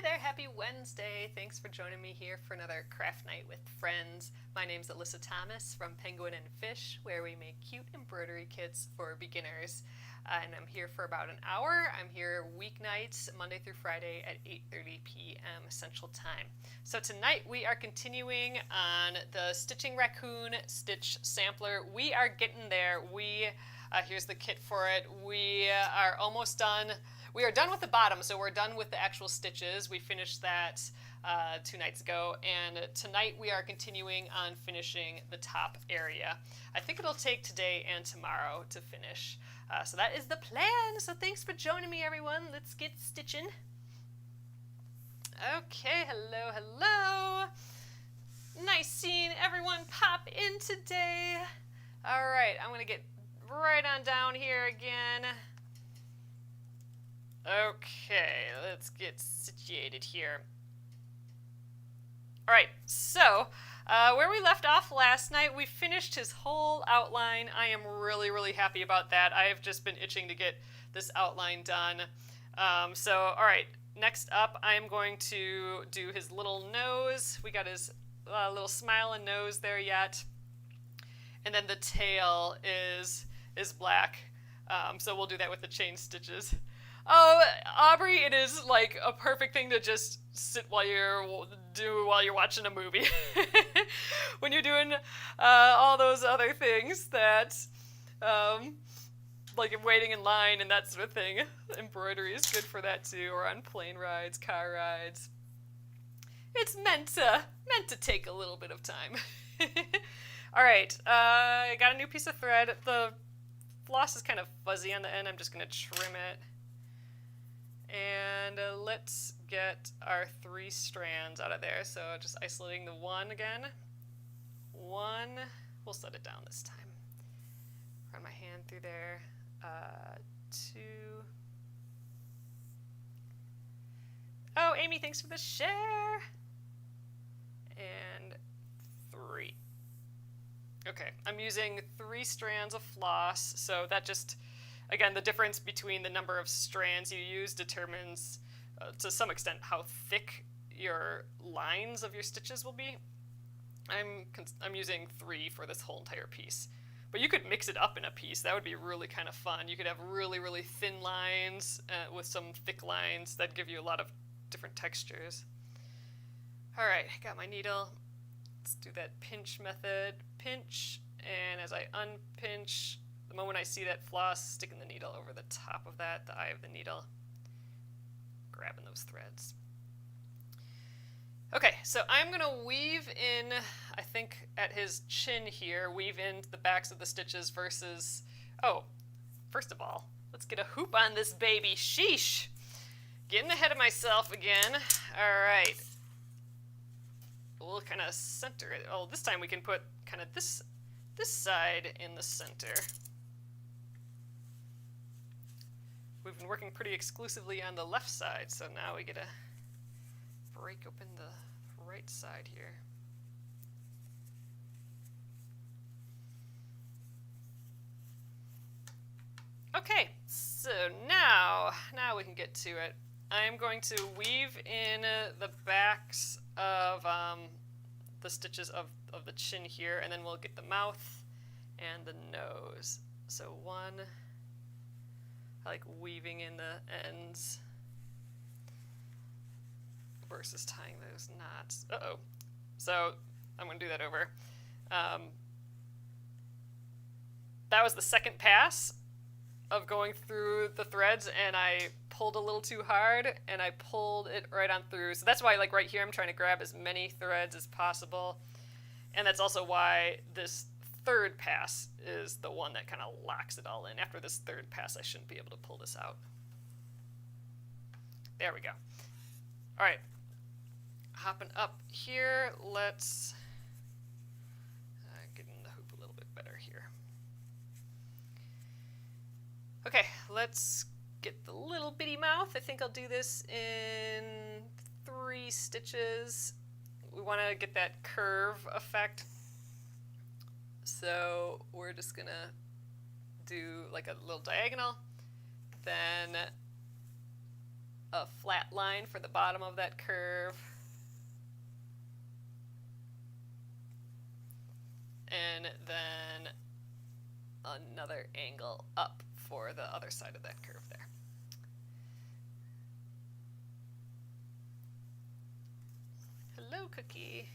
there, happy Wednesday. Thanks for joining me here for another craft night with friends. My name's Alyssa Thomas from Penguin and Fish, where we make cute embroidery kits for beginners. And I'm here for about an hour. I'm here weeknights, Monday through Friday at 8:30 p.m. Central Time. So tonight we are continuing on the Stitching Raccoon Stitch Sampler. We are getting there. Here's the kit for it. We are almost done. We are done with the bottom, so we're done with the actual stitches. We finished that 2 nights ago, and tonight we are continuing on finishing the top area. I think it'll take today and tomorrow to finish. So that is the plan. So thanks for joining me, everyone. Let's get stitching. Okay, hello, hello. Nice seeing everyone pop in today. All right, I'm gonna get right on down here again. Okay, let's get situated here. All right, so where we left off last night, we finished his whole outline. I am really, really happy about that. I have just been itching to get this outline done. All right, next up, I am going to do his little nose. We got his little smile and nose there yet. And then the tail is black. So we'll do that with the chain stitches. Oh, Aubrey, it is like a perfect thing to just sit while you're watching a movie. When you're doing all those other things that, like waiting in line and that sort of thing. Embroidery is good for that too, or on plane rides, car rides. It's meant to take a little bit of time. All right, I got a new piece of thread. The floss is kind of fuzzy on the end. I'm just going to trim it. And let's get our 3 strands out of there. So just isolating the one again. One, we'll set it down this time. Run my hand through there. 2. Oh, Amy, thanks for the share. And 3. Okay, I'm using 3 strands of floss, so that just, again, the difference between the number of strands you use determines, to some extent, how thick your lines of your stitches will be. I'm using 3 for this whole entire piece. But you could mix it up in a piece. That would be really kind of fun. You could have really, really thin lines with some thick lines that give you a lot of different textures. All right, got my needle. Let's do that pinch method. Pinch, and as I unpinch, the moment I see that floss, sticking the needle over the top of that, the eye of the needle, grabbing those threads. Okay, so I'm going to weave in, I think at his chin here, weave in the backs of the stitches versus, oh, first of all, let's get a hoop on this baby. Sheesh! Getting ahead of myself again. All right. We'll kind of center it. Oh, this time we can put kind of this side in the center. We've been working pretty exclusively on the left side, so now we get to break open the right side here. Okay, so now we can get to it. I'm going to weave in the backs of the stitches of the chin here, and then we'll get the mouth and the nose. So one, I like weaving in the ends versus tying those knots. Uh-oh. So I'm going to do that over. That was the second pass of going through the threads, and I pulled a little too hard, and I pulled it right on through. So that's why, like right here, I'm trying to grab as many threads as possible. And that's also why this third pass is the one that kind of locks it all in. After this third pass, I shouldn't be able to pull this out. There we go. All right. Hopping up here, let's get in the hoop a little bit better here. Okay, let's get the little bitty mouth. I think I'll do this in 3 stitches. We want to get that curve effect. So we're just going to do like a little diagonal, then a flat line for the bottom of that curve. And then another angle up for the other side of that curve there. Hello, Cookie.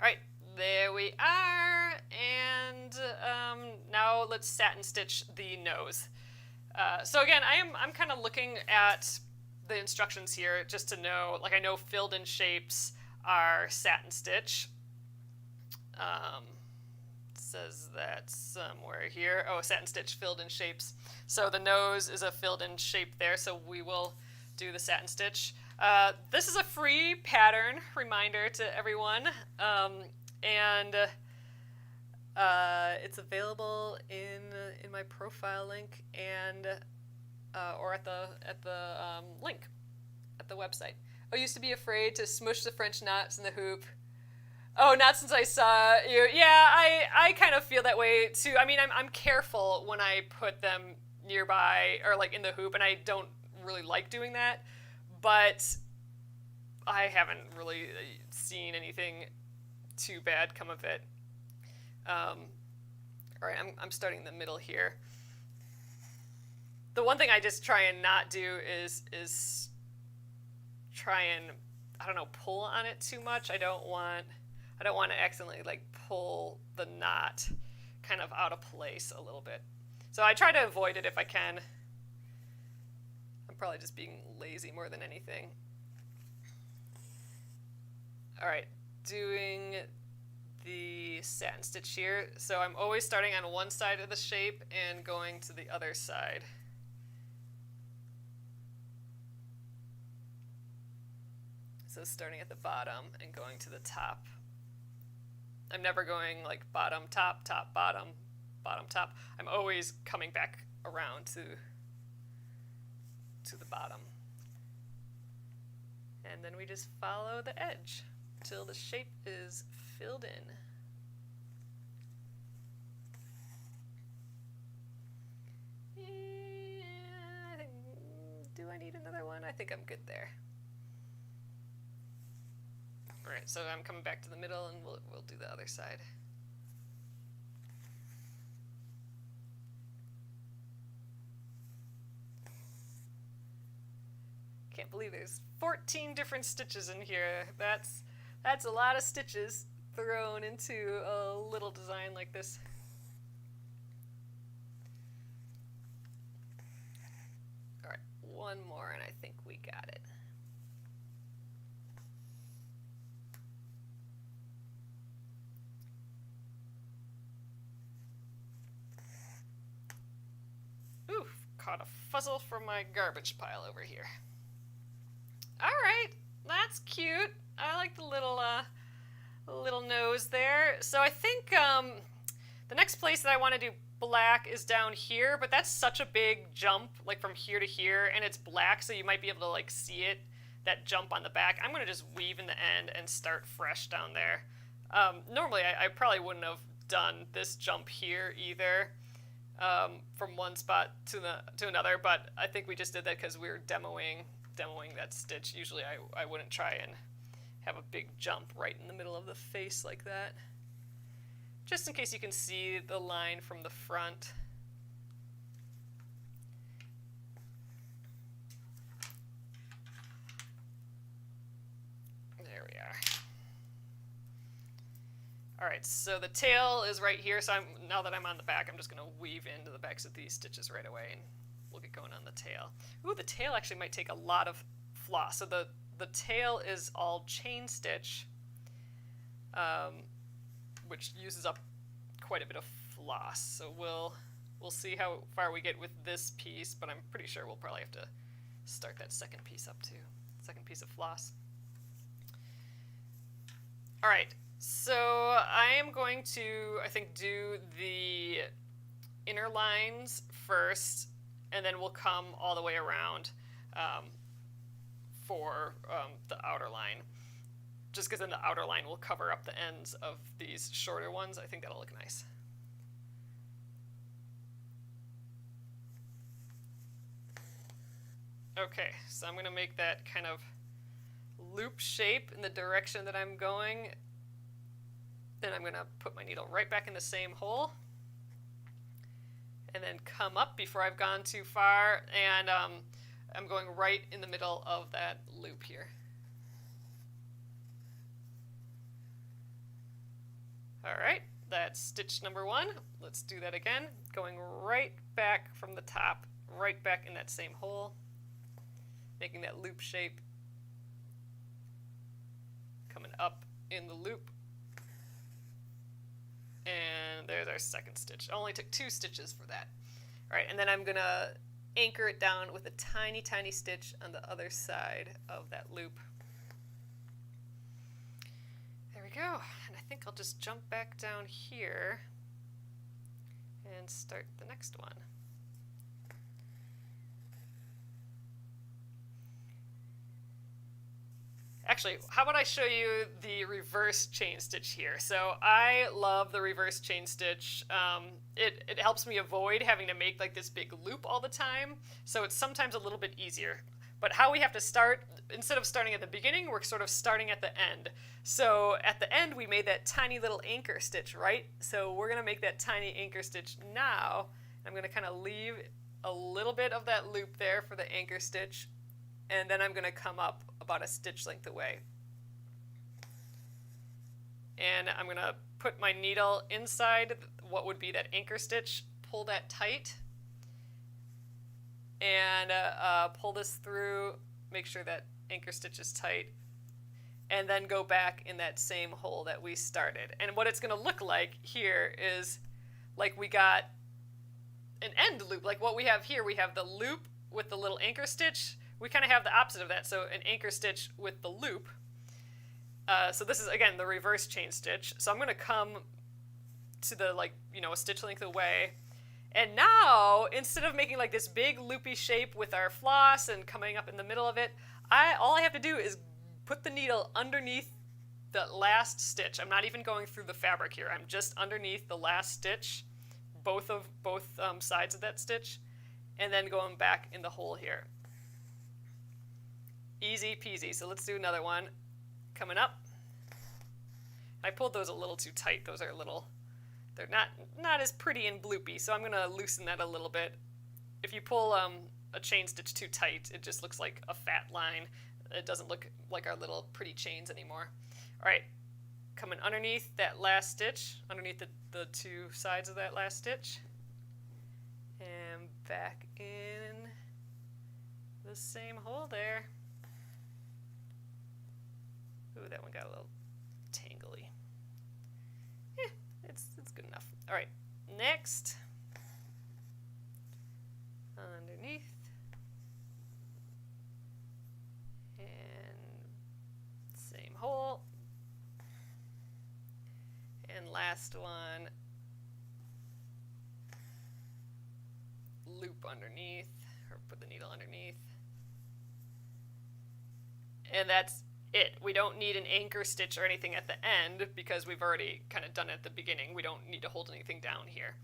All right, there we are. And now let's satin stitch the nose. So again, I'm kind of looking at the instructions here just to know, like I know filled in shapes are satin stitch. Says that somewhere here. Oh, satin stitch filled in shapes. So the nose is a filled in shape there, so we will do the satin stitch. This is a free pattern reminder to everyone, and it's available in my profile link and or at the link at the website. I used to be afraid to smush the French knots in the hoop. Oh, not since I saw you. Yeah, I kind of feel that way too. I mean, I'm careful when I put them nearby or like in the hoop, and I don't really like doing that. But I haven't really seen anything too bad come of it. All right, I'm starting in the middle here. The one thing I just try and not do is try and, I don't know, pull on it too much. I don't want to accidentally like pull the knot kind of out of place a little bit. So I try to avoid it if I can. I'm probably just being lazy more than anything. All right, doing the satin stitch here. So I'm always starting on one side of the shape and going to the other side. So starting at the bottom and going to the top. I'm never going like bottom, top, top, bottom, bottom, top. I'm always coming back around to the bottom. And then we just follow the edge till the shape is filled in. Yeah, do I need another one? I think I'm good there. All right, so I'm coming back to the middle, and we'll do the other side. Can't believe there's 14 different stitches in here. That's a lot of stitches thrown into a little design like this. All right, one more, and I think we got it. Ooh, caught a fuzzle from my garbage pile over here. All right, that's cute. I like the little nose there. So I think the next place that I want to do black is down here, but that's such a big jump, like from here to here, and it's black, so you might be able to like see it, that jump on the back. I'm gonna just weave in the end and start fresh down there. Normally I probably wouldn't have done this jump here either. From one spot to another, but I think we just did that because we were demoing that stitch. Usually I wouldn't try and have a big jump right in the middle of the face like that. Just in case you can see the line from the front. There we are. All right, so the tail is right here, so now that I'm on the back, I'm just going to weave into the backs of these stitches right away, and we'll get going on the tail. Ooh, the tail actually might take a lot of floss. So the tail is all chain stitch, which uses up quite a bit of floss. So we'll see how far we get with this piece, but I'm pretty sure we'll probably have to start that second piece up too, second piece of floss. All right. So I am going to, I think, do the inner lines first, and then we'll come all the way around for the outer line. Just because then the outer line will cover up the ends of these shorter ones. I think that'll look nice. Okay, so I'm going to make that kind of loop shape in the direction that I'm going. Then I'm going to put my needle right back in the same hole and then come up before I've gone too far, and I'm going right in the middle of that loop here. All right, that's stitch number 1. Let's do that again, going right back from the top, right back in that same hole, making that loop shape, coming up in the loop, and there's our second stitch. I only took 2 stitches for that. All right, and then I'm gonna anchor it down with a tiny, tiny stitch on the other side of that loop. There we go, and I think I'll just jump back down here and start the next one. Actually, how about I show you the reverse chain stitch here? So I love the reverse chain stitch. It helps me avoid having to make like this big loop all the time, so it's sometimes a little bit easier. But how we have to start, instead of starting at the beginning, we're sort of starting at the end. So at the end, we made that tiny little anchor stitch, right? So we're going to make that tiny anchor stitch now. I'm going to kind of leave a little bit of that loop there for the anchor stitch, and then I'm going to come up about a stitch length away. And I'm going to put my needle inside what would be that anchor stitch, pull that tight, and pull this through, make sure that anchor stitch is tight, and then go back in that same hole that we started. And what it's going to look like here is like we got an end loop. Like what we have here, we have the loop with the little anchor stitch. We kind of have the opposite of that, so an anchor stitch with the loop. So this is, again, the reverse chain stitch. So I'm going to come to the, like, you know, a stitch length away. And now, instead of making like this big loopy shape with our floss and coming up in the middle of it, all I have to do is put the needle underneath the last stitch. I'm not even going through the fabric here. I'm just underneath the last stitch, both sides of that stitch, and then going back in the hole here. Easy peasy. So let's do another one. Coming up. I pulled those a little too tight. Those are a little, they're not as pretty and bloopy, so I'm going to loosen that a little bit. If you pull a chain stitch too tight, it just looks like a fat line. It doesn't look like our little pretty chains anymore. All right, coming underneath that last stitch, underneath the 2 sides of that last stitch, and back in the same hole there. Ooh, that one got a little tangly. Yeah, it's good enough. All right, next, underneath, and same hole, and last one, loop underneath, or put the needle underneath, and that's it. We don't need an anchor stitch or anything at the end because we've already kind of done it at the beginning. We don't need to hold anything down here.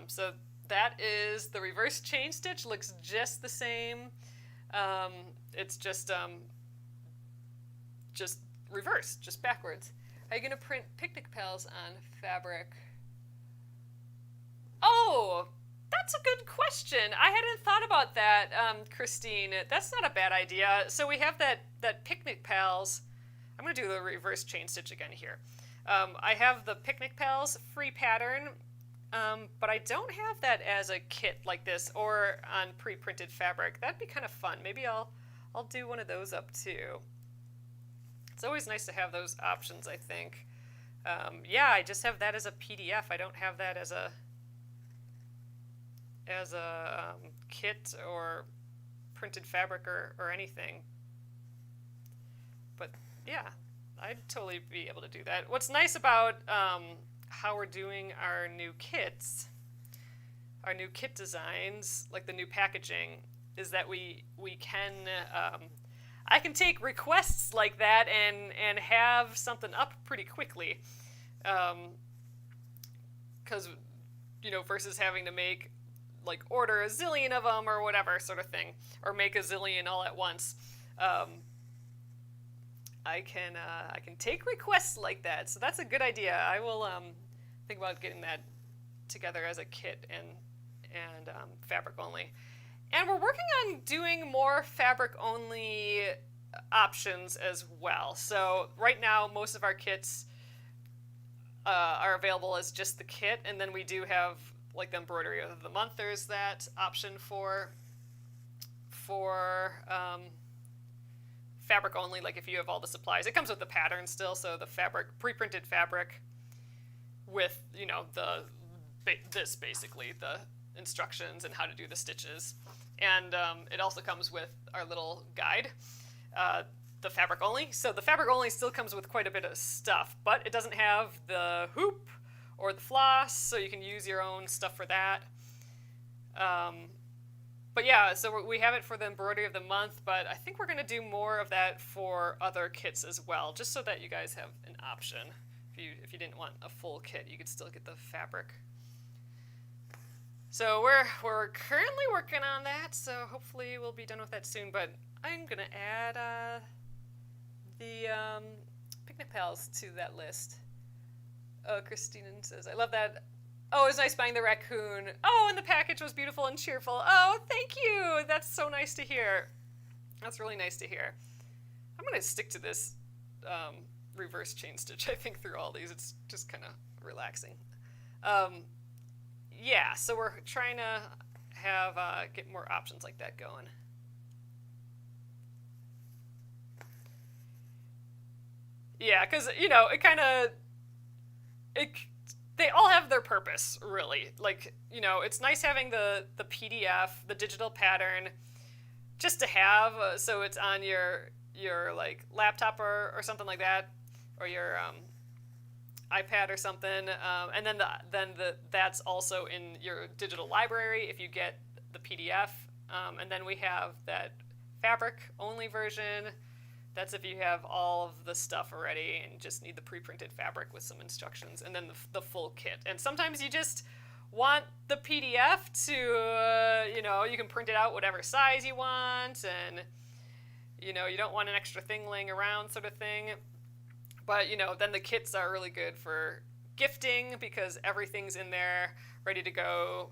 So that is the reverse chain stitch. Looks just the same. It's just reverse, just backwards. Are you going to print picnic pals on fabric? Oh, that's a good question. I hadn't thought about that, Christine. That's not a bad idea. So we have that picnic pals. I'm going to do the reverse chain stitch again here. I have the picnic pals free pattern, but I don't have that as a kit like this or on pre-printed fabric. That'd be kind of fun. Maybe I'll do one of those up too. It's always nice to have those options, I think. Yeah, I just have that as a PDF. I don't have that as a kit or printed fabric or anything. But yeah, I'd totally be able to do that. What's nice about how we're doing our new kits, our new kit designs, like the new packaging, is that we can, I can take requests like that and have something up pretty quickly. Because, you know, versus having to make like order a zillion of them or whatever sort of thing, or make a zillion all at once. I can take requests like that, so that's a good idea. I will think about getting that together as a kit and fabric only. And we're working on doing more fabric only options as well. So right now, most of our kits are available as just the kit, and then we do have like the embroidery of the month. There's that option for fabric only. Like if you have all the supplies, it comes with the pattern still. So the fabric, pre-printed fabric, with this basically the instructions and how to do the stitches, and it also comes with our little guide. The fabric only. So the fabric only still comes with quite a bit of stuff, but it doesn't have the hoop or the floss, so you can use your own stuff for that. But yeah, so we have it for the embroidery of the month, but I think we're going to do more of that for other kits as well, just so that you guys have an option. If you didn't want a full kit, you could still get the fabric. So we're currently working on that, so hopefully we'll be done with that soon, but I'm going to add the picnic pals to that list. Oh, Christina says, I love that. Oh, it was nice buying the raccoon. Oh, and the package was beautiful and cheerful. Oh, thank you. That's so nice to hear. That's really nice to hear. I'm going to stick to this reverse chain stitch, I think, through all these. It's just kind of relaxing. Yeah, so we're trying to have get more options like that going. Yeah, because, you know, they all have their purpose, really. Like, you know, it's nice having the PDF, the digital pattern, just to have, so it's on your like laptop or something like that, or your iPad or something, and then that's also in your digital library if you get the PDF, and then we have that fabric only version. That's if you have all of the stuff already and just need the pre-printed fabric with some instructions, and then the full kit. And sometimes you just want the PDF to, you know, you can print it out whatever size you want, and, you know, you don't want an extra thing laying around sort of thing. But, you know, then the kits are really good for gifting because everything's in there ready to go.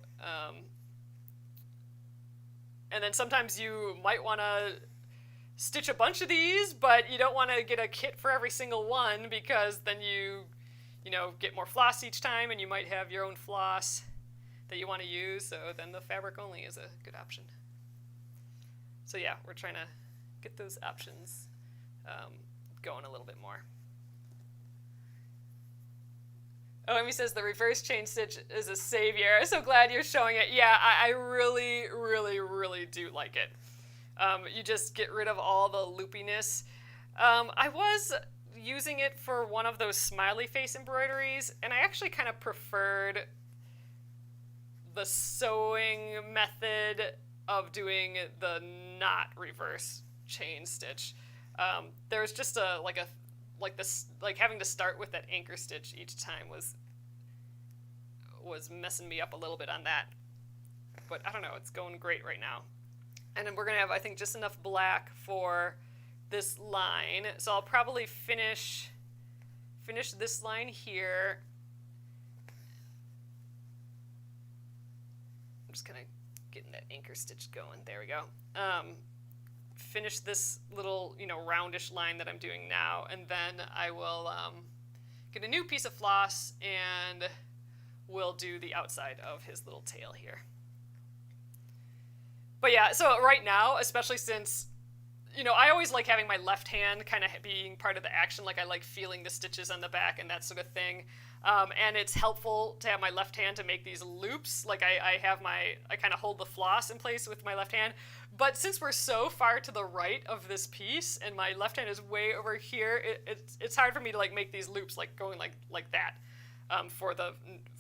And then sometimes you might want to stitch a bunch of these, but you don't want to get a kit for every single one because then you know, get more floss each time, and you might have your own floss that you want to use, so then the fabric only is a good option. So yeah, we're trying to get those options going a little bit more. Oh, Amy says the reverse chain stitch is a savior. I'm so glad you're showing it. Yeah, I really, really, really do like it. You just get rid of all the loopiness. I was using it for one of those smiley face embroideries, and I actually kind of preferred the sewing method of doing the not reverse chain stitch. There was just having to start with that anchor stitch each time was messing me up a little bit on that. But I don't know, it's going great right now. And then we're going to have, I think, just enough black for this line. So I'll probably finish this line here. I'm just kind of getting that anchor stitch going. There we go. Finish this little, you know, roundish line that I'm doing now, and then I will get a new piece of floss and we'll do the outside of his little tail here. But yeah, so right now, especially since, you know, I always like having my left hand kind of being part of the action. Like I like feeling the stitches on the back and that sort of thing. And it's helpful to have my left hand to make these loops. Like I kind of hold the floss in place with my left hand. But since we're so far to the right of this piece and my left hand is way over here, it's hard for me to like make these loops like going like that for the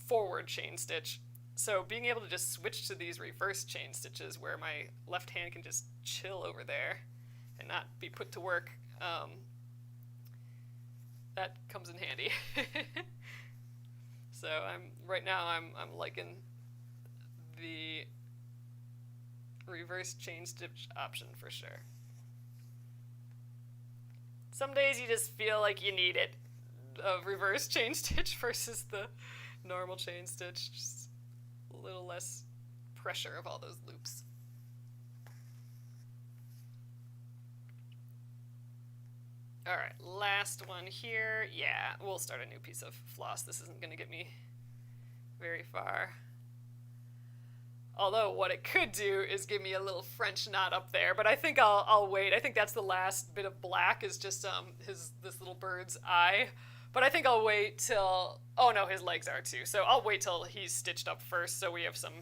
forward chain stitch. So being able to just switch to these reverse chain stitches where my left hand can just chill over there and not be put to work, that comes in handy. So right now I'm liking the reverse chain stitch option for sure. Some days you just feel like you need it. A reverse chain stitch versus the normal chain stitch. Just a little less pressure of all those loops. Alright, last one here. Yeah, we'll start a new piece of floss. This isn't going to get me very far. Although what it could do is give me a little French knot up there, but I think I'll wait. I think that's the last bit of black is just this little bird's eye. But I think I'll wait till, oh no, his legs are too. So I'll wait till he's stitched up first so we have some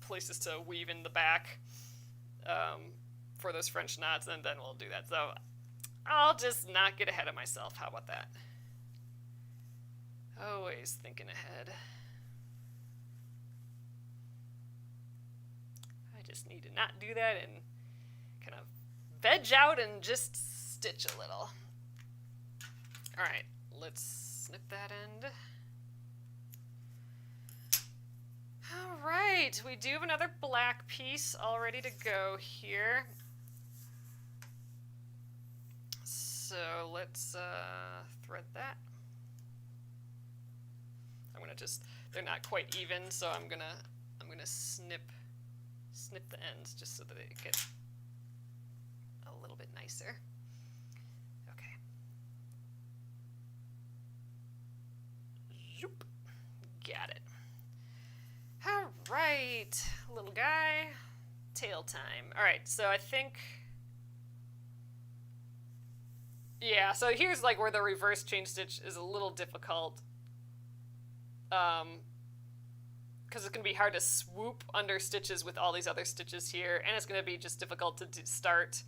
places to weave in the back for those French knots, and then we'll do that. So I'll just not get ahead of myself. How about that? Always thinking ahead. I just need to not do that and kind of veg out and just stitch a little. All right, let's snip that end. All right, we do have another black piece all ready to go here. So let's thread that. I'm gonna just, they're not quite even, so I'm gonna snip the ends just so that it gets a little bit nicer. Okay. Zoop. Got it. All right, little guy, tail time. All right, so I think, yeah, so here's like where the reverse chain stitch is a little difficult. Because it's going to be hard to swoop under stitches with all these other stitches here, and it's going to be just difficult to start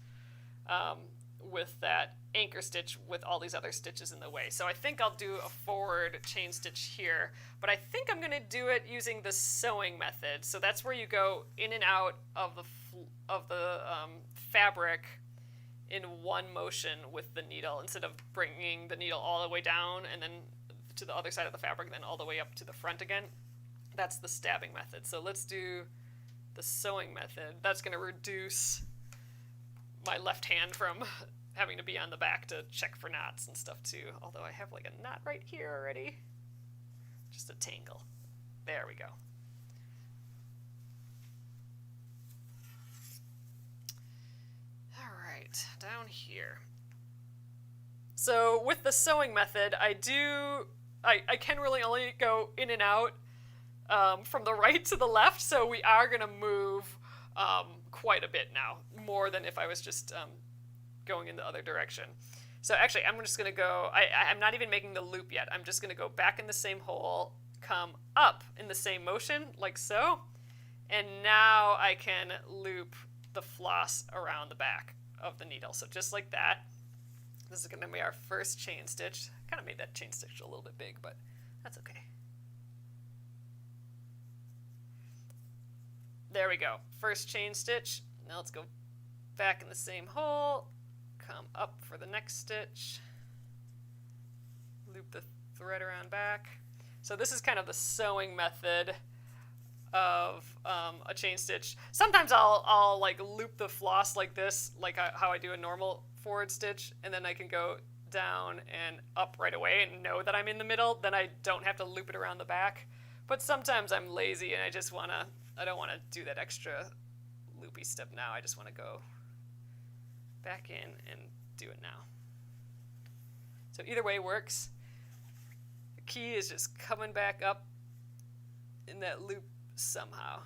with that anchor stitch with all these other stitches in the way. So I think I'll do a forward chain stitch here, but I think I'm going to do it using the sewing method. So that's where you go in and out of the fabric in one motion with the needle, instead of bringing the needle all the way down and then to the other side of the fabric, then all the way up to the front again. That's the stabbing method. So let's do the sewing method. That's going to reduce my left hand from having to be on the back to check for knots and stuff too. Although I have like a knot right here already. Just a tangle. There we go. All right, down here. So with the sewing method, I can really only go in and out from the right to the left, so we are going to move quite a bit now, more than if I was just going in the other direction. So actually, I'm just going to go, I'm not even making the loop yet. I'm just going to go back in the same hole, come up in the same motion, like so, and now I can loop the floss around the back of the needle. So just like that. This is going to be our first chain stitch. I kind of made that chain stitch a little bit big, but that's okay. There we go. First chain stitch. Now let's go back in the same hole, come up for the next stitch, loop the thread around back. So this is kind of the sewing method of a chain stitch. Sometimes I'll like loop the floss like this, like how I do a normal forward stitch, and then I can go down and up right away and know that I'm in the middle. Then I don't have to loop it around the back. But sometimes I'm lazy and I don't want to do that extra loopy step now. I just want to go back in and do it now. So either way works. The key is just coming back up in that loop somehow.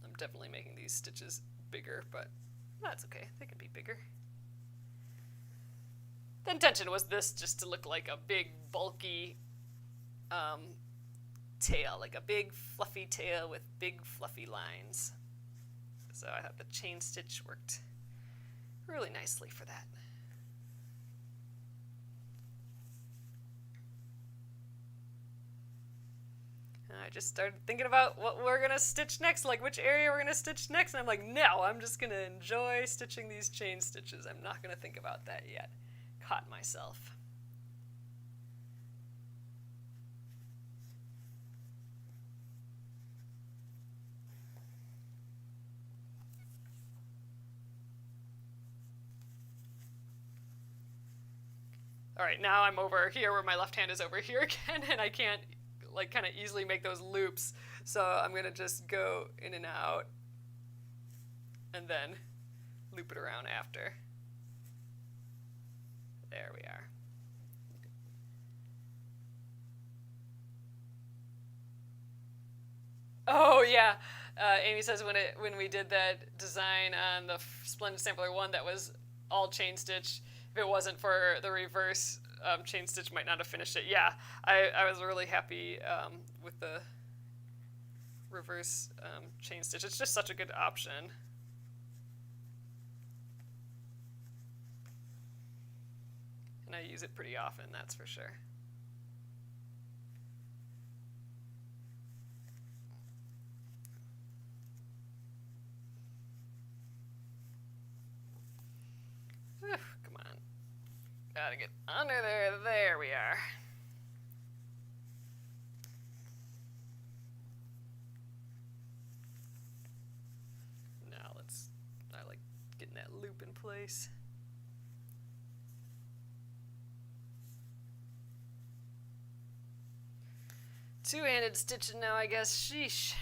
I'm definitely making these stitches bigger, but that's okay. They can be bigger. The intention was this just to look like a big, bulky tail, like a big, fluffy tail with big, fluffy lines. So I thought the chain stitch worked really nicely for that. And I just started thinking about what we're going to stitch next, like which area we're going to stitch next. And I'm like, no, I'm just going to enjoy stitching these chain stitches. I'm not going to think about that yet. Caught myself. All right, now I'm over here where my left hand is over here again, and I can't like kind of easily make those loops. So I'm gonna just go in and out and then loop it around after. There we are. Oh yeah, Amy says when we did that design on the Splendid Sampler 1 that was all chain stitch. If it wasn't for the reverse chain stitch, might not have finished it. Yeah, I was really happy with the reverse chain stitch. It's just such a good option. And I use it pretty often, that's for sure. Come on. Gotta get under there. There we are. Now I like getting that loop in place. Two-handed stitching now, I guess. Sheesh.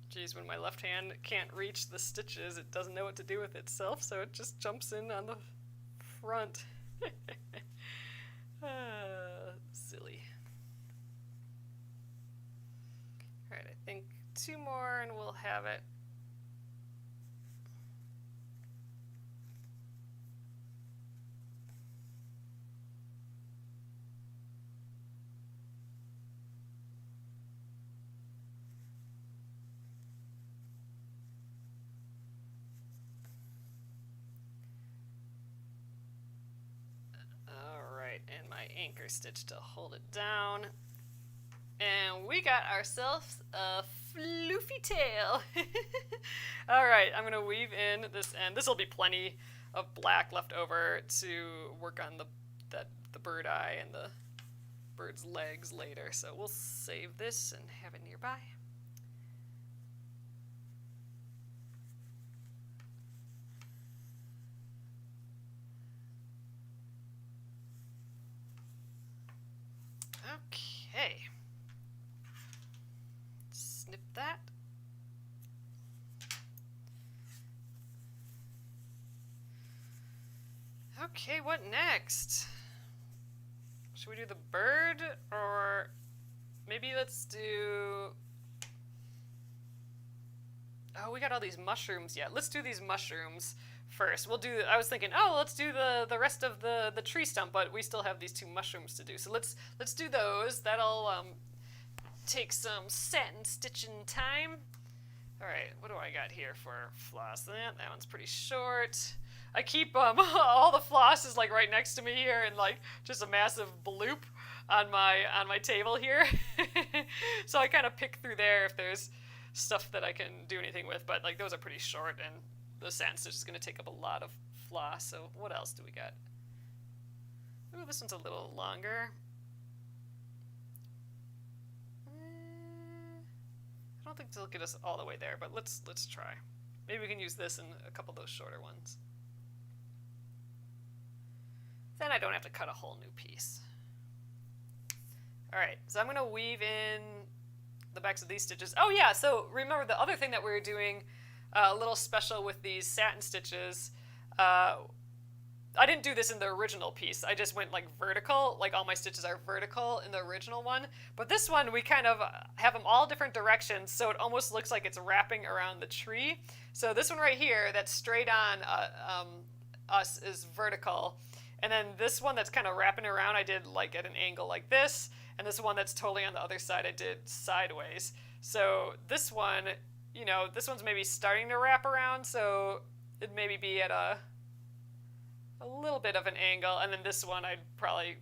Geez, when my left hand can't reach the stitches, it doesn't know what to do with itself, so it just jumps in on the front. Silly. Alright, I think two more and we'll have it. And my anchor stitch to hold it down. And we got ourselves a floofy tail. All right, I'm gonna weave in this end. This will be plenty of black left over to work on the bird eye and the bird's legs later. So we'll save this and have it nearby. Okay, snip that. Okay, what next? Should we do the bird, or maybe let's do... Oh, we got all these mushrooms yet. Let's do these mushrooms first. We'll do, I was thinking, oh, let's do the rest of the tree stump, but we still have these two mushrooms to do. So let's do those. That'll take some satin stitching time. All right, what do I got here for floss? That one's pretty short. I keep all the floss is like right next to me here, and like just a massive bloop on my table here. So I kind of pick through there if there's stuff that I can do anything with, but like those are pretty short, and the satin stitch is going to take up a lot of floss. So what else do we got? Ooh, this one's a little longer. I don't think it'll get us all the way there, but let's try. Maybe we can use this and a couple of those shorter ones. Then I don't have to cut a whole new piece. All right, so I'm going to weave in the backs of these stitches. Oh yeah, so remember the other thing that we were doing, a little special with these satin stitches. I didn't do this in the original piece. I just went like vertical, like all my stitches are vertical in the original one. But this one, we kind of have them all different directions, so it almost looks like it's wrapping around the tree. So this one right here, that's straight on us, is vertical. And then this one that's kind of wrapping around, I did like at an angle like this. And this one that's totally on the other side, I did sideways. So this one, you know, this one's maybe starting to wrap around, so it'd maybe be at a little bit of an angle. And then this one, I'd probably,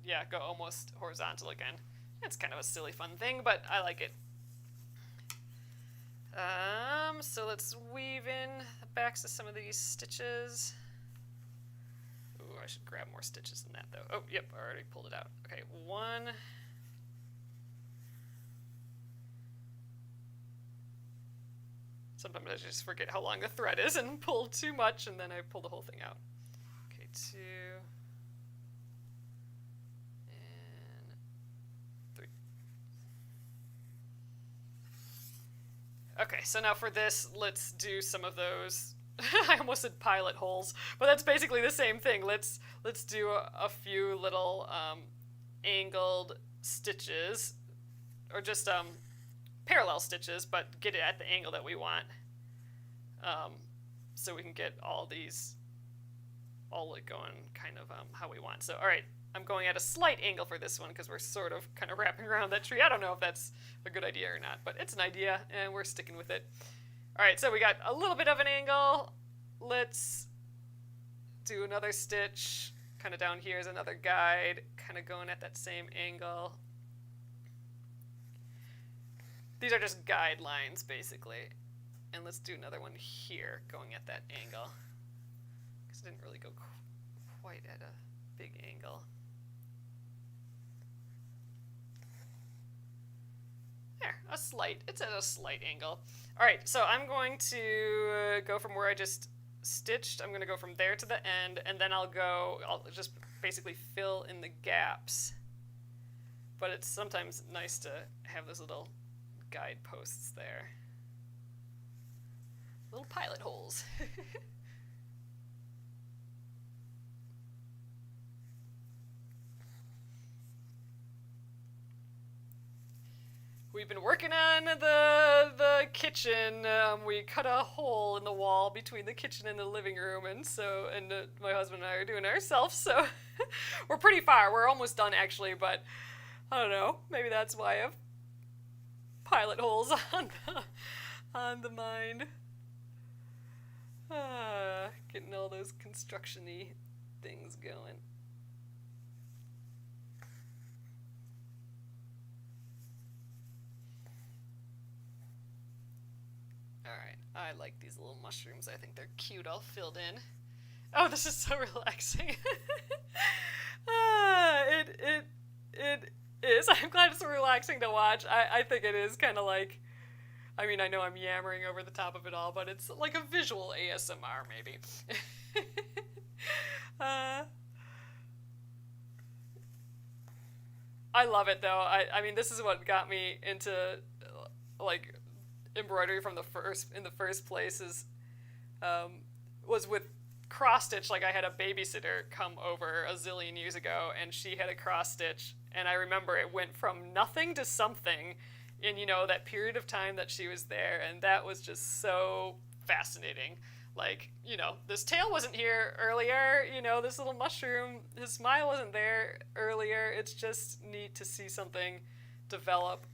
yeah, go almost horizontal again. It's kind of a silly fun thing, but I like it. So let's weave in the backs of some of these stitches. Ooh, I should grab more stitches than that though. Oh, yep, I already pulled it out. Okay, one. Sometimes I just forget how long the thread is and pull too much, and then I pull the whole thing out. Okay, 2. And 3. Okay, so now for this, let's do some of those. I almost said pilot holes, but that's basically the same thing. Let's do a few little angled stitches, or just parallel stitches, but get it at the angle that we want, so we can get all these all going kind of how we want. So all right, I'm going at a slight angle for this one because we're sort of kind of wrapping around that tree. I don't know if that's a good idea or not, but it's an idea and we're sticking with it. All right, so we got a little bit of an angle. Let's do another stitch kind of down here is another guide, kind of going at that same angle. These are just guidelines, basically. And let's do another one here, going at that angle. Because it didn't really go quite at a big angle. There, it's at a slight angle. All right, so I'm going to go from where I just stitched. I'm going to go from there to the end, and then I'll just basically fill in the gaps. But it's sometimes nice to have those little guideposts there. Little pilot holes. We've been working on the kitchen. We cut a hole in the wall between the kitchen and the living room, and my husband and I are doing it ourselves. So we're pretty far. We're almost done actually, but I don't know. Maybe that's why I have pilot holes on the mind. Getting all those construction-y things going. Alright, I like these little mushrooms. I think they're cute, all filled in. Oh, this is so relaxing. It is. I'm glad it's relaxing to watch. I think it is kind of like, I mean, I know I'm yammering over the top of it all, but it's like a visual ASMR, maybe. I love it, though. I mean, this is what got me into, like, embroidery in the first place was with cross stitch. Like, I had a babysitter come over a zillion years ago, and she had a cross stitch, and I remember it went from nothing to something in, you know, that period of time that she was there, and that was just so fascinating. Like, you know, this tail wasn't here earlier, you know, this little mushroom, his smile wasn't there earlier. It's just neat to see something develop.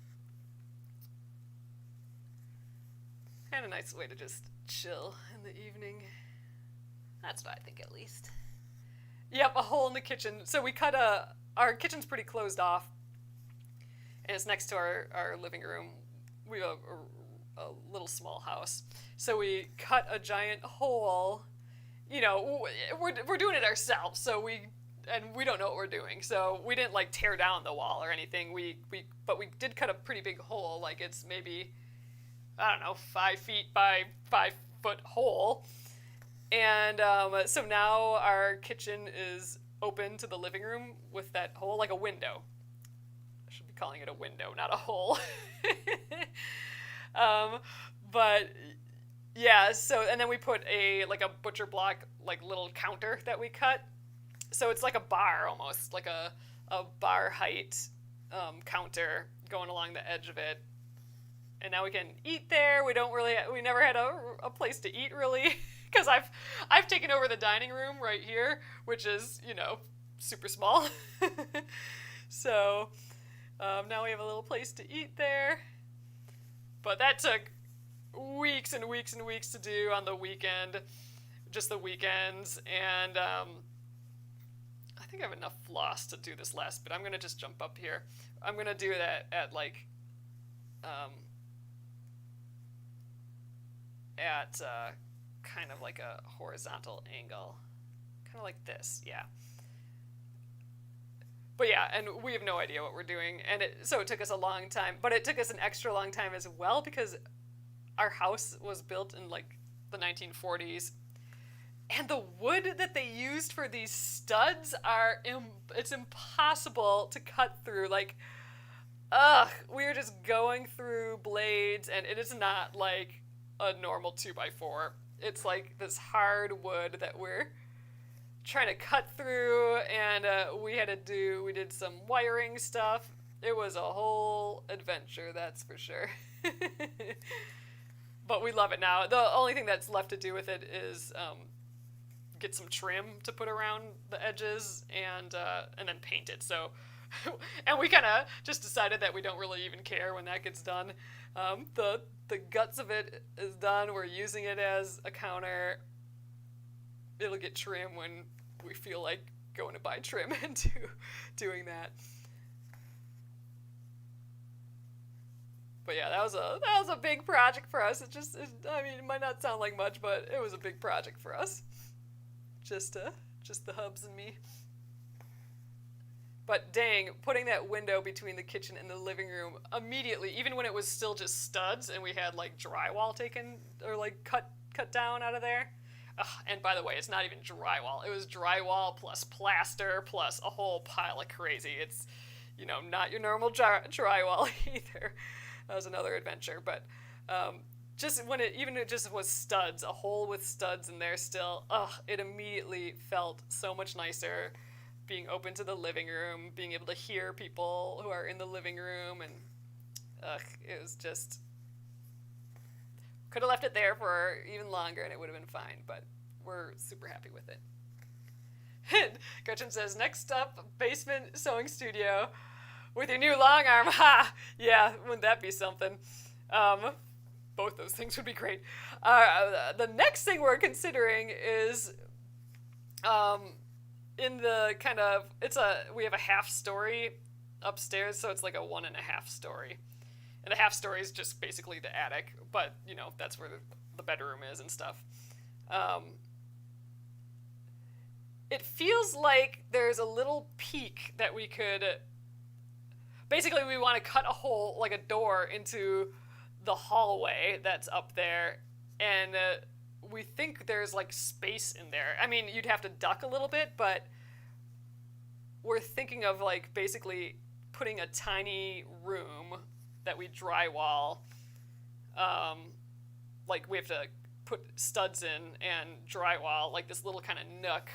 And a nice way to just chill in the evening. That's what I think, at least. Yep, a hole in the kitchen. So we cut our kitchen's pretty closed off, and it's next to our living room. We have a little small house. So we cut a giant hole. You know, we're doing it ourselves, so we don't know what we're doing. So we didn't like tear down the wall or anything. But we did cut a pretty big hole. Like, it's maybe, I don't know, 5 feet by 5 foot hole. And so now our kitchen is open to the living room with that hole, like a window. I should be calling it a window, not a hole. But yeah, so, and then we put a butcher block, like, little counter that we cut. So it's like a bar almost, like a bar height counter going along the edge of it. And now we can eat there. We never had a place to eat, really. because I've taken over the dining room right here, which is, super small. So now we have a little place to eat there. But that took weeks and weeks and weeks to do on the weekend, just the weekends. And I think I have enough floss to do this last bit. I'm going to just jump up here. I'm going to do that at kind of like a horizontal angle. Kind of like this, yeah. But yeah, and we have no idea what we're doing. And so it took us a long time. But it took us an extra long time as well because our house was built in like the 1940s. And the wood that they used for these studs it's impossible to cut through. Like, we are just going through blades, and it is not like a normal 2x4. It's like this hard wood that we're trying to cut through, and we did some wiring stuff. It was a whole adventure, that's for sure. But we love it now. The only thing that's left to do with it is get some trim to put around the edges and then paint it. So, and we kind of just decided that we don't really even care when that gets done. The guts of it is done. We're using it as a counter. It'll get trim when we feel like going to buy trim and doing that. But yeah, that was a big project for us. It might not sound like much, but it was a big project for us. Just the hubs and me. But dang, putting that window between the kitchen and the living room immediately, even when it was still just studs and we had like drywall taken or like cut down out of there. And by the way, it's not even drywall. It was drywall plus plaster plus a whole pile of crazy. It's, not your normal drywall either. That was another adventure. But just when it just was studs, a hole with studs in there still, it immediately felt so much nicer being open to the living room, being able to hear people who are in the living room, and it was just... Could have left it there for even longer and it would have been fine, but we're super happy with it. Gretchen says, next up, basement sewing studio with your new long arm. Ha! Yeah, wouldn't that be something? Both those things would be great. The next thing we're considering is in the kind of, we have a half story upstairs, so it's like a 1.5 story. And the half story is just basically the attic, but, that's where the bedroom is and stuff. It feels like there's a little peak that we could... Basically, we want to cut a hole, like a door, into the hallway that's up there, and we think there's, like, space in there. I mean, you'd have to duck a little bit, but we're thinking of, like, basically putting a tiny room that we drywall, like we have to put studs in and drywall, like this little kind of nook,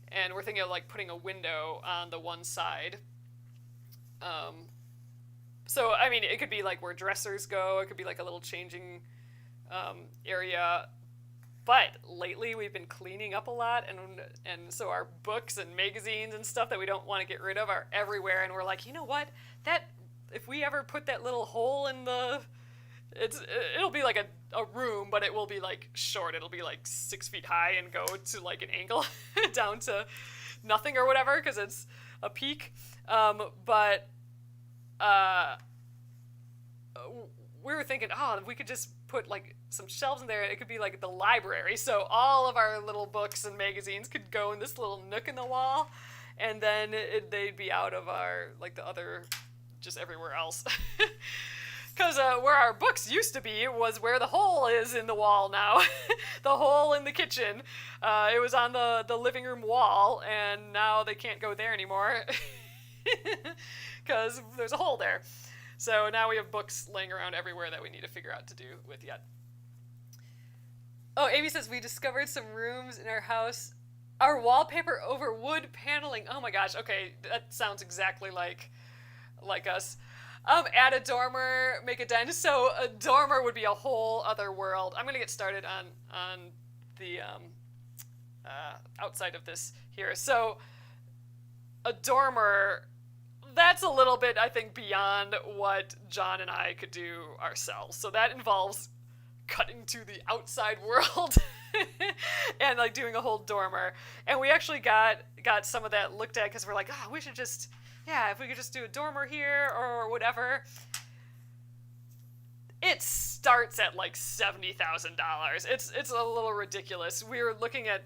and we're thinking of like putting a window on the one side. So, I mean, it could be like where dressers go, it could be like a little changing area, but lately we've been cleaning up a lot, and so our books and magazines and stuff that we don't want to get rid of are everywhere, and we're like, you know what, if we ever put that little hole in it'll be like a room, but it will be like short. It'll be like 6 feet high and go to like an angle down to nothing or whatever, because it's a peak. But we were thinking, we could just put like some shelves in there. It could be like the library. So all of our little books and magazines could go in this little nook in the wall, and then they'd be out of our, like the other, just everywhere else. Because where our books used to be was where the hole is in the wall now. The hole in the kitchen. It was on the living room wall, and now they can't go there anymore because there's a hole there. So now we have books laying around everywhere that we need to figure out to do with yet. Oh, Amy says, we discovered some rooms in our house. Our wallpaper over wood paneling. Oh my gosh, okay, that sounds exactly like us. Add a dormer, make a den. So a dormer would be a whole other world. I'm going to get started on the outside of this here. So a dormer, that's a little bit, I think, beyond what John and I could do ourselves. So that involves cutting to the outside world and like doing a whole dormer. And we actually got some of that looked at because we're like, oh, we should just, if we could just do a dormer here or whatever. It starts at like $70,000. It's a little ridiculous. We were looking at,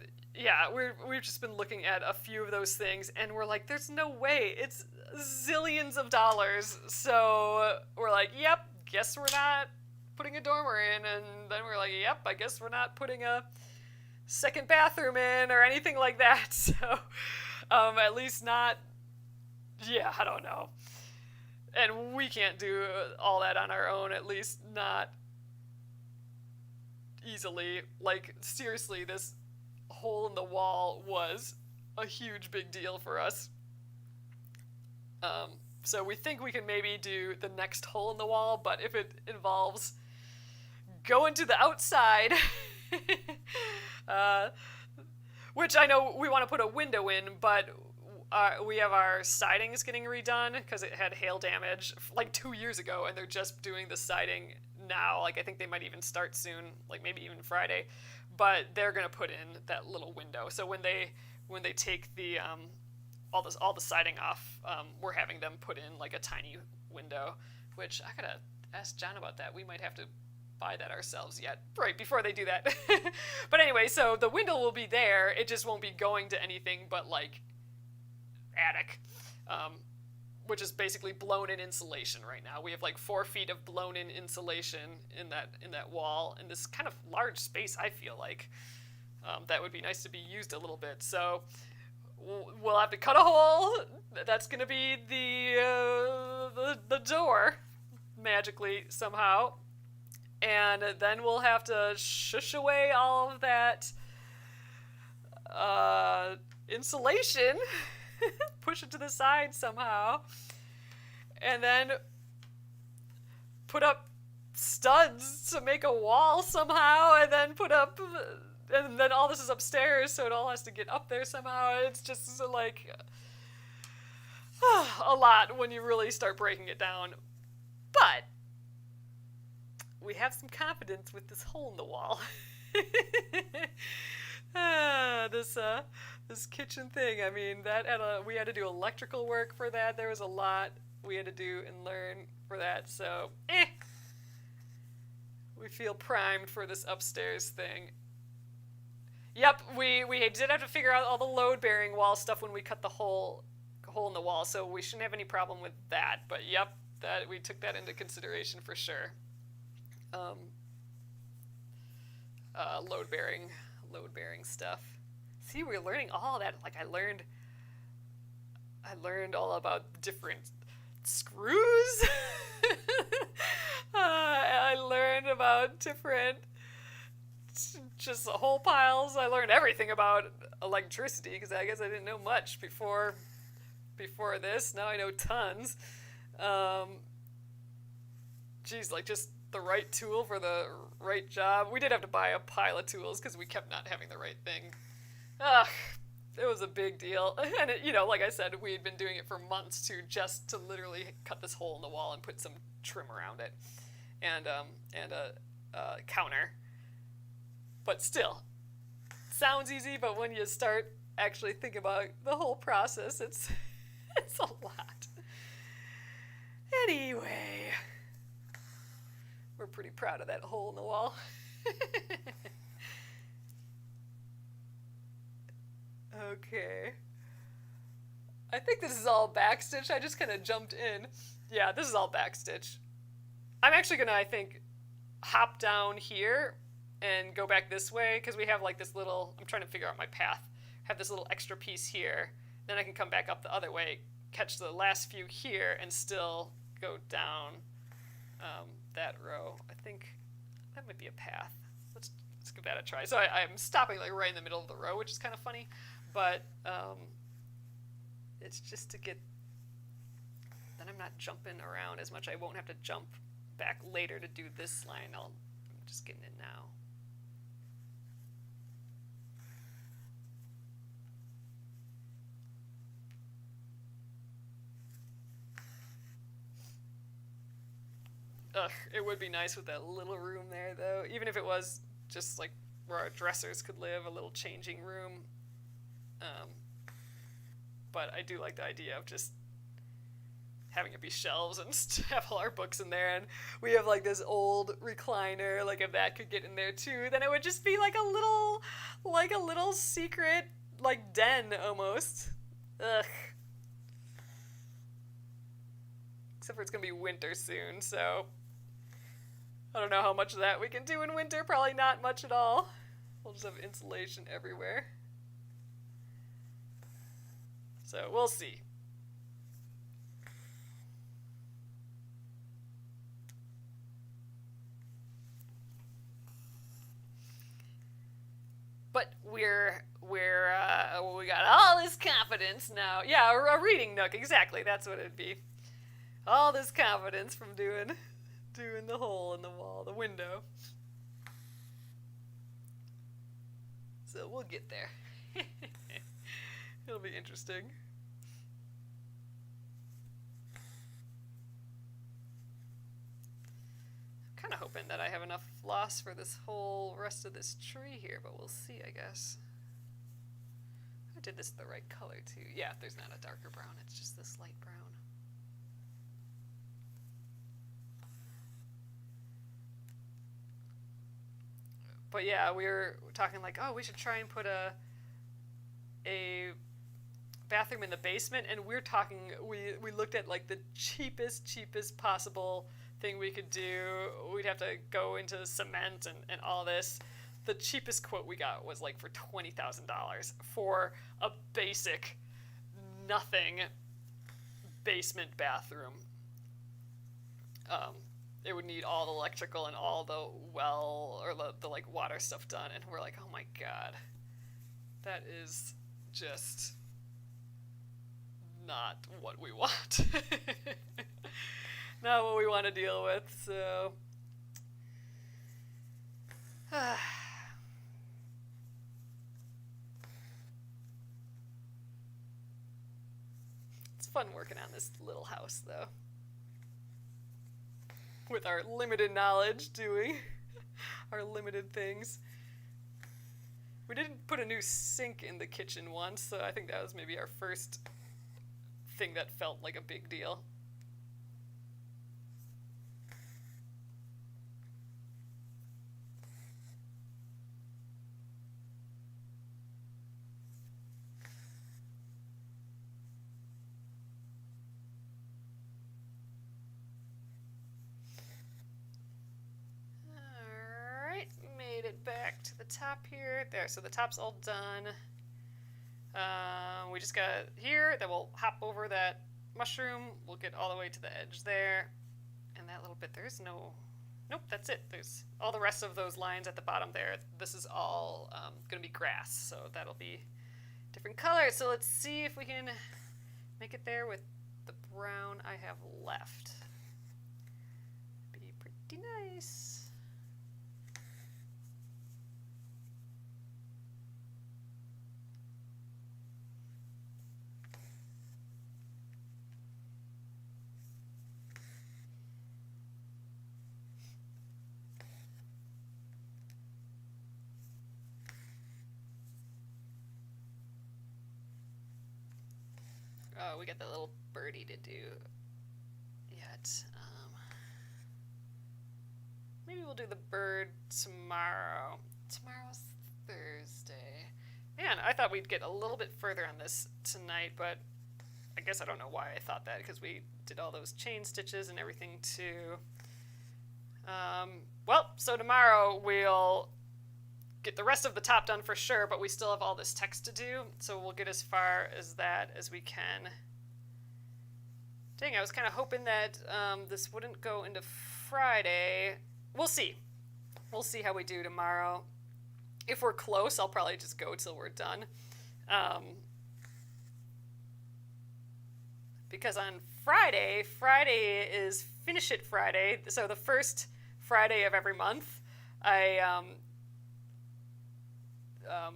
we've just been looking at a few of those things, and we're like, there's no way. It's zillions of dollars. So we're like, yep, guess we're not putting a dormer in. And then we're like, yep, I guess we're not putting a second bathroom in or anything like that. So at least not, I don't know. And we can't do all that on our own, at least not easily. Like, seriously, this hole in the wall was a huge big deal for us. So we think we can maybe do the next hole in the wall, but if it involves going to the outside, which I know we want to put a window in, but we have our sidings getting redone because it had hail damage like 2 years ago, and they're just doing the siding now. Like, I think they might even start soon, like maybe even Friday, but they're gonna put in that little window. So when they take the all the siding off, we're having them put in like a tiny window, which I gotta ask John about that. We might have to buy that ourselves yet, right before they do that. But anyway, so the window will be there. It just won't be going to anything but like attic, which is basically blown-in insulation right now. We have like 4 feet of blown-in insulation in that wall, in this kind of large space. I feel like that would be nice to be used a little bit. So we'll have to cut a hole. That's gonna be the door, magically somehow, and then we'll have to shush away all of that insulation. Push it to the side somehow, and then put up studs to make a wall somehow, and then and then all this is upstairs, so it all has to get up there somehow. It's just like a lot when you really start breaking it down. But we have some confidence with this hole in the wall. This kitchen thing, I mean, we had to do electrical work for that. There was a lot we had to do and learn for that, so we feel primed for this upstairs thing. Yep, we did have to figure out all the load-bearing wall stuff when we cut the hole in the wall, so we shouldn't have any problem with that. But yep, that we took that into consideration for sure. Load-bearing stuff. See, we're learning all that. Like, I learned all about different screws. I learned about different just hole piles. I learned everything about electricity because I guess I didn't know much before this. Now I know tons. Like just the right tool for the right job. We did have to buy a pile of tools because we kept not having the right thing. It was a big deal. And like I said, we had been doing it for months to literally cut this hole in the wall and put some trim around it, and a counter. But still, sounds easy, but when you start actually thinking about the whole process, it's a lot. Anyway, we're pretty proud of that hole in the wall. Okay. I think this is all backstitch. I just kind of jumped in. Yeah, this is all backstitch. I'm actually gonna, I think, hop down here and go back this way because we have like this little, I'm trying to figure out my path. Have this little extra piece here. Then I can come back up the other way, catch the last few here, and still go down that row. I think that might be a path. Let's give that a try. So I'm stopping like right in the middle of the row, which is kind of funny, but it's just to get, then I'm not jumping around as much. I won't have to jump back later to do this line. I'm just getting it now. Ugh, it would be nice with that little room there, though. Even if it was just like where our dressers could live, a little changing room. Um, but I do like the idea of just having it be shelves and have all our books in there, and we have like this old recliner. Like if that could get in there too, then it would just be like a little secret like den almost. Ugh. Except for it's gonna be winter soon, so I don't know how much of that we can do in winter. Probably not much at all. We'll just have insulation everywhere. So we'll see. But we got all this confidence now. Yeah, a reading nook, exactly. That's what it'd be. All this confidence from doing the hole in the wall, the window. So we'll get there. It'll be interesting. I'm kind of hoping that I have enough floss for this whole rest of this tree here, but we'll see, I guess. I did this the right color too. Yeah, there's not a darker brown, it's just this light brown. But yeah, we were talking like, oh, we should try and put a bathroom in the basement, and we're talking, we looked at like the cheapest possible thing we could do. We'd have to go into cement and all this. The cheapest quote we got was like for $20,000 for a basic nothing basement bathroom. It would need all the electrical and all the well or the like water stuff done, and we're like, oh my god, that is just not what we want. Not what we want to deal with. So it's fun working on this little house though, with our limited knowledge, doing our limited things. We didn't put a new sink in the kitchen once, so I think that was maybe our first thing that felt like a big deal. Back to the top here. There, so the top's all done. We just got here, then we'll hop over that mushroom. We'll get all the way to the edge there. And that little bit, there's no, nope, that's it. There's all the rest of those lines at the bottom there. This is all gonna be grass, so that'll be different colors. So let's see if we can make it there with the brown I have left. Be pretty nice. Oh, we got that little birdie to do yet. Maybe we'll do the bird tomorrow. Tomorrow's Thursday. Man, I thought we'd get a little bit further on this tonight, but I guess I don't know why I thought that, because we did all those chain stitches and everything too. Well, so tomorrow we'll get the rest of the top done for sure, but we still have all this text to do, so we'll get as far as that as we can. Dang, I was kind of hoping that this wouldn't go into Friday. We'll see. We'll see how we do tomorrow. If we're close, I'll probably just go till we're done. Because on Friday is Finish It Friday, so the first Friday of every month,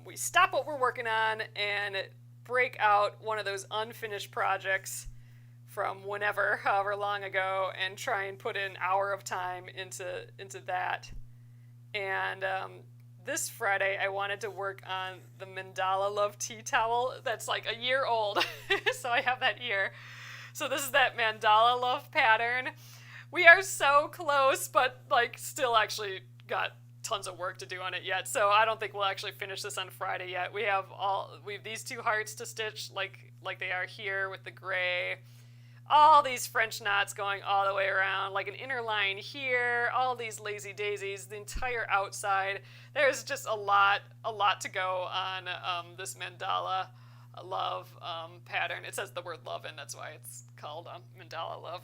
we stop what we're working on and break out one of those unfinished projects from whenever, however long ago, and try and put an hour of time into that. And this Friday, I wanted to work on the Mandala Love tea towel that's like a year old. So I have that here. So this is that Mandala Love pattern. We are so close, but like still actually got tons of work to do on it yet. So I don't think we'll actually finish this on Friday yet. We have these two hearts to stitch like they are here with the gray. All these French knots going all the way around, like an inner line here, all these lazy daisies, the entire outside. There's just a lot to go on this Mandala Love pattern. It says the word love, and that's why it's called Mandala Love.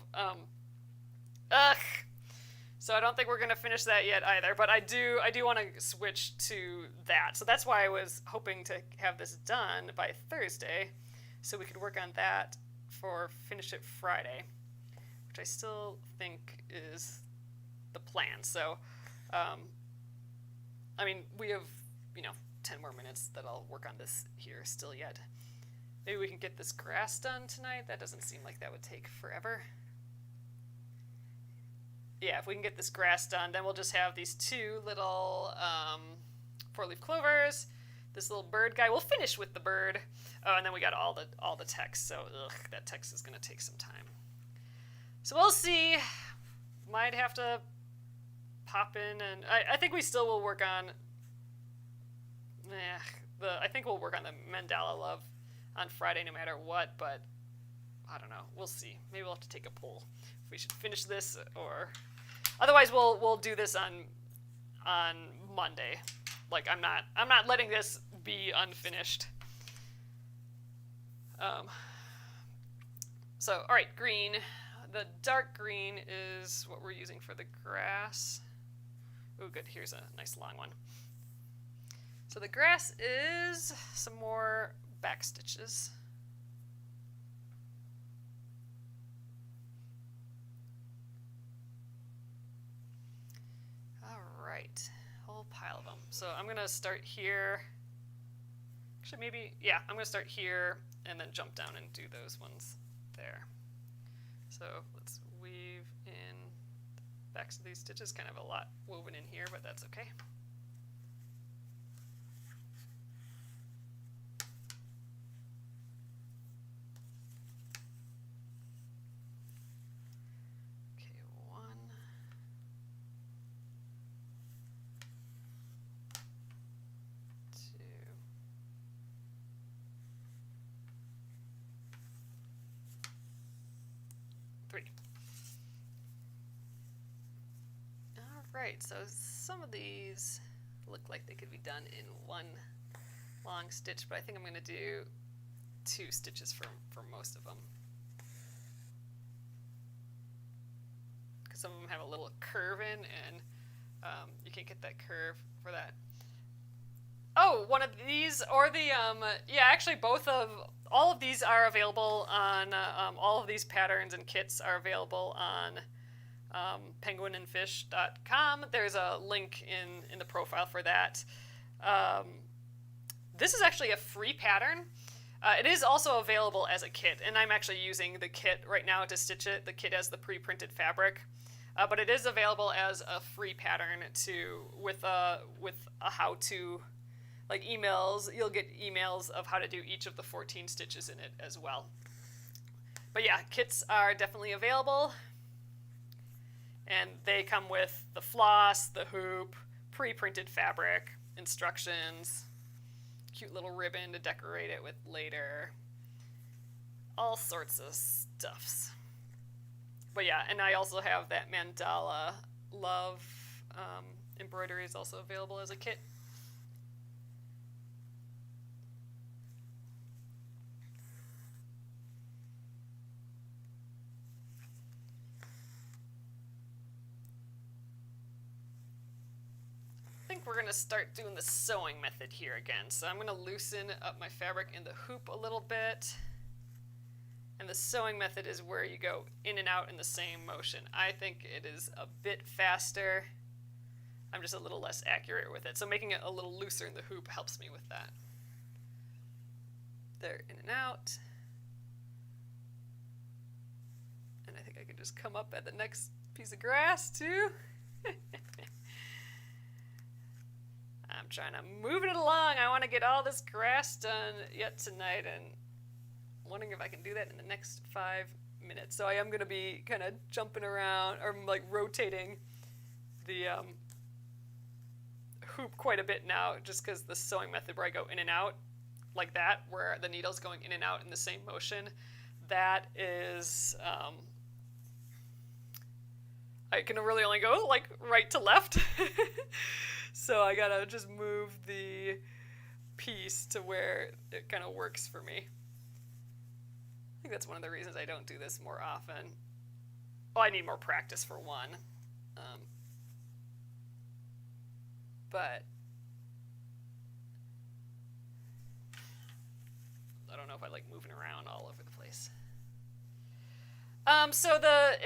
So I don't think we're gonna finish that yet either, but I do want to switch to that. So that's why I was hoping to have this done by Thursday, so we could work on that for finish it Friday, which I still think is the plan. So, I mean, we have 10 more minutes that I'll work on this here still yet. Maybe we can get this grass done tonight. That doesn't seem like that would take forever. Yeah, if we can get this grass done, then we'll just have these two little 4-leaf clovers, this little bird guy. We'll finish with the bird. Oh, and then we got all the text. So that text is going to take some time. So we'll see. Might have to pop in, and I think we still will work on. I think we'll work on the Mandala Love on Friday, no matter what. But I don't know. We'll see. Maybe we'll have to take a poll if we should finish this, or otherwise we'll do this on Monday. Like I'm not letting this be unfinished. So all right, green. The dark green is what we're using for the grass. Oh, good. Here's a nice long one. So the grass is some more back stitches. Right, whole pile of them. So I'm gonna start here. Actually, maybe, yeah, I'm gonna start here and then jump down and do those ones there. So let's weave in the backs of these stitches. Kind of a lot woven in here, but that's okay. Right, so some of these look like they could be done in one long stitch, but I think I'm going to do 2 stitches for most of them. Because some of them have a little curve in, and you can't get that curve for that. Oh, one of these, or the, yeah, actually all of these are available on, all of these patterns and kits are available on penguinandfish.com. There's a link in the profile for that. This is actually a free pattern. It is also available as a kit, and I'm actually using the kit right now to stitch it. The kit has the pre-printed fabric, but it is available as a free pattern with a how-to, like emails. You'll get emails of how to do each of the 14 stitches in it as well. But yeah, kits are definitely available. And they come with the floss, the hoop, pre-printed fabric, instructions, cute little ribbon to decorate it with later, all sorts of stuffs. But yeah, and I also have that Mandala Love embroidery is also available as a kit. We're going to start doing the sewing method here again. So I'm going to loosen up my fabric in the hoop a little bit. And the sewing method is where you go in and out in the same motion. I think it is a bit faster. I'm just a little less accurate with it. So making it a little looser in the hoop helps me with that. There, in and out. I think I can just come up at the next piece of grass too. I'm trying to move it along. I want to get all this grass done yet tonight, and wondering if I can do that in the next 5 minutes. So I am going to be kind of jumping around, or like rotating the hoop quite a bit now, just because the sewing method where I go in and out like that, where the needle's going in and out in the same motion, that is, I can really only go like right to left. So I gotta just move the piece to where it kind of works for me. I think that's one of the reasons I don't do this more often. Well, I need more practice for one. But I don't know if I like moving around all over the place. So the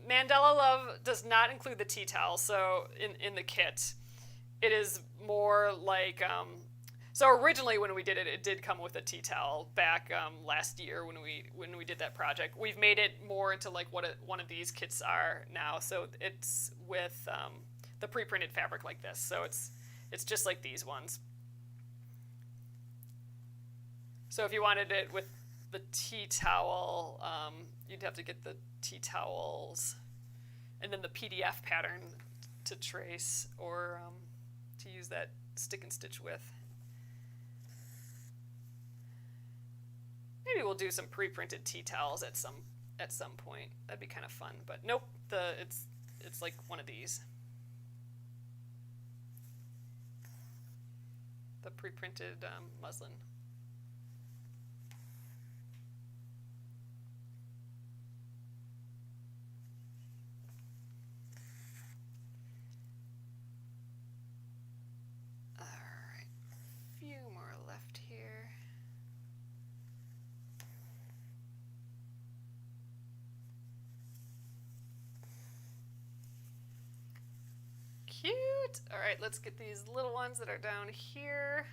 Mandala Love does not include the tea towel. So in the kit, it is more like so originally when we did it, it did come with a tea towel back last year when we did that project. We've made it more into like what one of these kits are now. So it's with the pre-printed fabric like this. So it's just like these ones. So if you wanted it with the tea towel, you'd have to get the tea towels and then the PDF pattern to trace, or to use that stick and stitch with. Maybe we'll do some pre-printed tea towels at some point. That'd be kind of fun. But nope, it's like one of these. The pre-printed muslin. Cute. All right, let's get these little ones that are down here.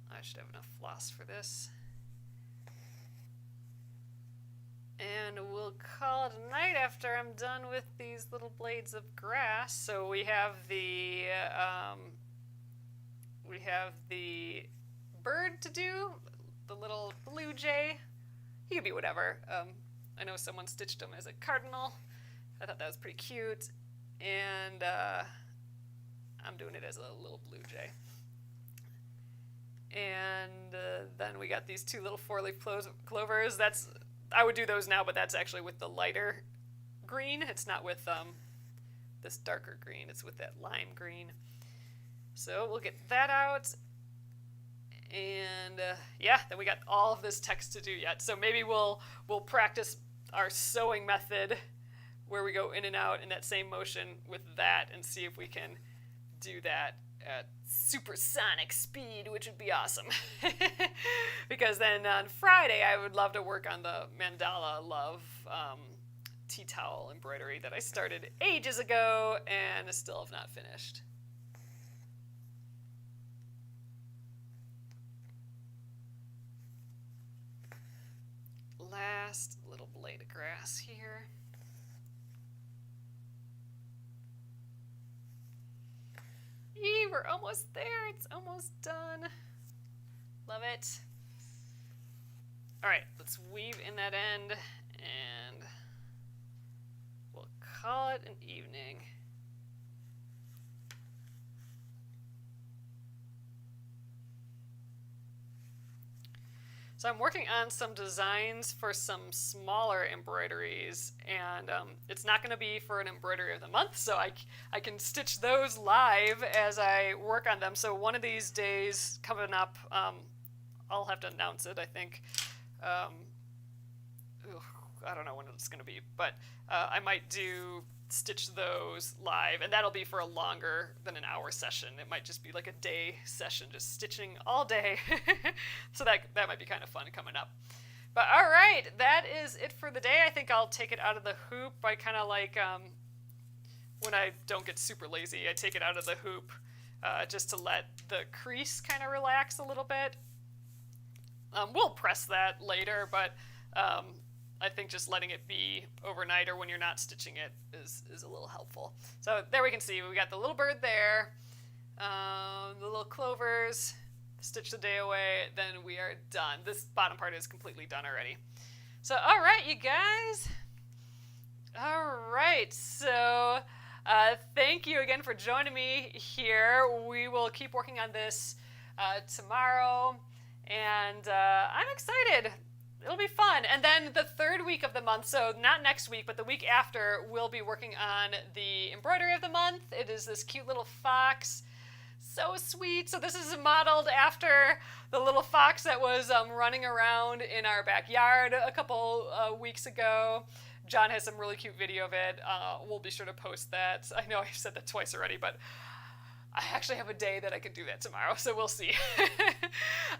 I should have enough floss for this. And we'll call it a night after I'm done with these little blades of grass. So we have the bird to do, the little blue jay. He could be whatever. I know someone stitched him as a cardinal. I thought that was pretty cute, and I'm doing it as a little blue jay. And then we got these two little four-leaf clovers. I would do those now, but that's actually with the lighter green. It's not with this darker green. It's with that lime green. So we'll get that out. And yeah, then we got all of this text to do yet. So maybe we'll practice our sewing method where we go in and out in that same motion with that, and see if we can do that at supersonic speed, which would be awesome. Because then on Friday, I would love to work on the Mandala Love tea towel embroidery that I started ages ago and still have not finished. Last little blade of grass here. Yee, we're almost there. It's almost done. Love it. All right, let's weave in that end, and we'll call it an evening. So I'm working on some designs for some smaller embroideries, and it's not going to be for an embroidery of the month, so I can stitch those live as I work on them. So one of these days coming up, I'll have to announce it, I think. I don't know when it's going to be, but I might stitch those live, and that'll be for a longer than an hour session. It might just be like a day session, just stitching all day. So that might be kind of fun coming up. But all right, that is it for the day. I think I'll take it out of the hoop. I kind of like, when I don't get super lazy, I take it out of the hoop just to let the crease kind of relax a little bit. We'll press that later, but I think just letting it be overnight or when you're not stitching it is a little helpful. So there we can see we got the little bird there, the little clovers, stitch the day away, then we are done. This bottom part is completely done already. So all right, you guys. All right, so thank you again for joining me here. We will keep working on this tomorrow, and I'm excited. It'll be fun. And then the third week of the month, so not next week, but the week after, we'll be working on the embroidery of the month. It is this cute little fox. So sweet. So this is modeled after the little fox that was running around in our backyard a couple weeks ago. John has some really cute video of it. We'll be sure to post that. I know I've said that twice already, but I actually have a day that I could do that tomorrow, so we'll see.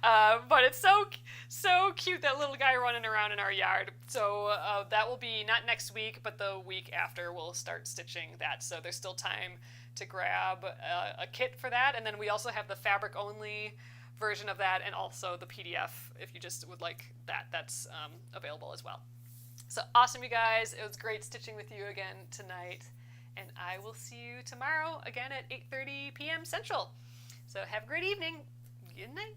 But it's so cute, that little guy running around in our yard. So that will be not next week, but the week after we'll start stitching that. So there's still time to grab a kit for that. And then we also have the fabric only version of that, and also the PDF if you just would like that. That's available as well. So awesome, you guys. It was great stitching with you again tonight. And I will see you tomorrow again at 8:30 p.m. Central. So have a great evening. Good night.